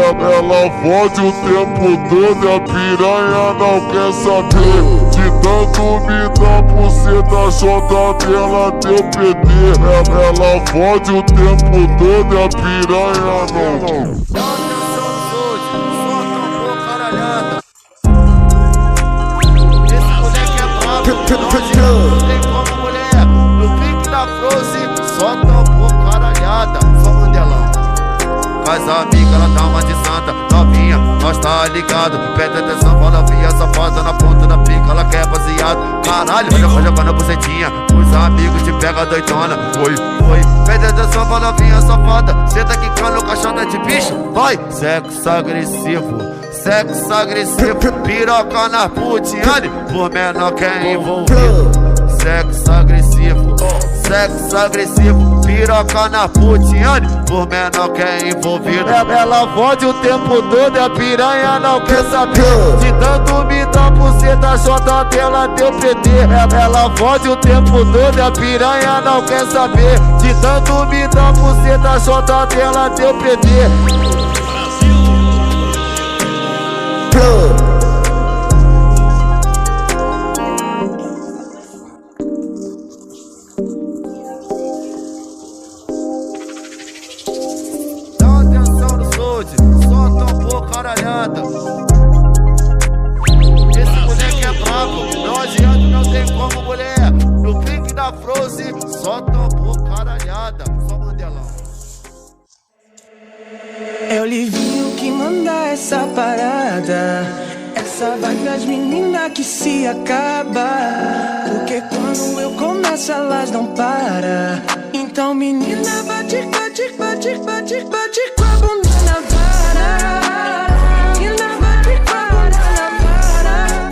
Ela fode o tempo todo, a piranha não quer saber. De tanto me dá buceta, chota dela teu PT. Ela fode o tempo todo, a piranha não. Não tem como mulher, no pique da Frozen, só tampou caralhada, só Mandelão. Faz a amiga, ela dá uma de santa, novinha, nós tá ligado. Presta atenção, fala via safada na ponta da pica, ela quer baseado. Caralho, já foi jogando a bucetinha, os amigos te pega doidona. Foi. Presta atenção, fala via safada, senta quicando caixota de bicho, vai. Sexo agressivo, piroca na putiane, por menor que é envolvido. Sexo agressivo, piroca na putiane, por menor que é envolvido. Ela fode o tempo todo, a piranha não quer saber. De tanto me dá buceta, chota dela deu PT. Ela fode o tempo todo, a piranha não quer saber. De tanto me dá buceta, chota dela deu PT. Dá atenção no Sold, só tampou caralhada. Esse moleque é brabo, não adianta, não tem como mulher. No pique da Frozen, só tampou caralhada, só Mandelão. É o Livinho que manda essa parada, essa vibe das meninas que se acaba. Porque quando eu começo elas não param. Então menina bate com a bunda na vara. Menina bate com a bunda na vara. Menina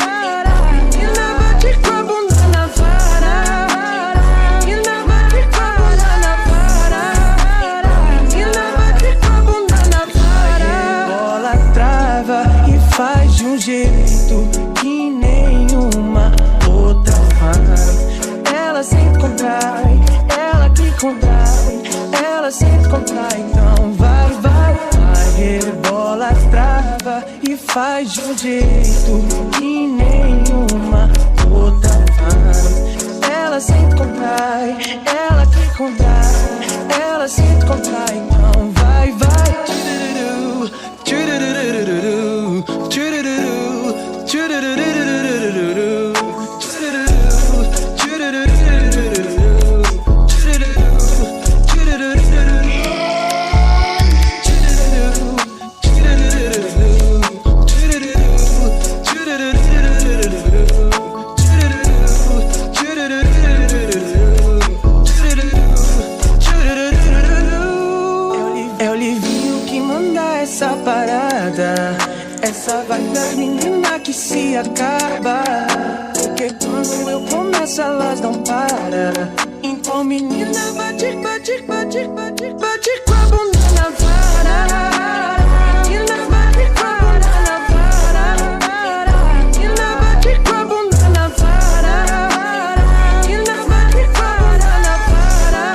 bate com a bunda na vara. Menina bate com a bunda na vara. Menina bate com a bunda na vara. Bola trava e faz de um jeito que nenhuma outra faz. Ela sempre contrai, ela que contrai, ela sempre contrai. Então vai. Bola trava e faz de um jeito que nenhuma outra faz. Ela sempre contrai, ela que contrai, ela sempre contrai. Então vai. É o Livinho que manda essa parada, essa vibe das meninas que se acaba. Porque quando eu começo elas não param. Então menina bate com a bunda na vara. Menina bate com a bunda na vara. Menina bate com a bunda na vara. Menina bate com a bunda na vara.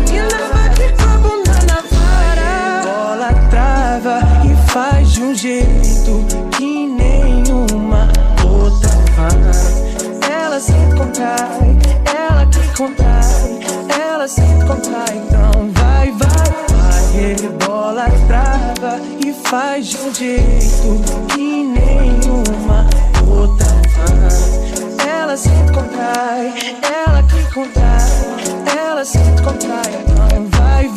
Menina bate com a bunda na vara. Bola trava e faz de um jeito que nenhuma outra faz. Ela sempre contrai, ela que contrai, ela sempre contrai. Então vai. Bola trava e faz de um jeito que nenhuma outra faz. Ela sempre contrai, ela que contrai, ela sempre contrai. Então vai.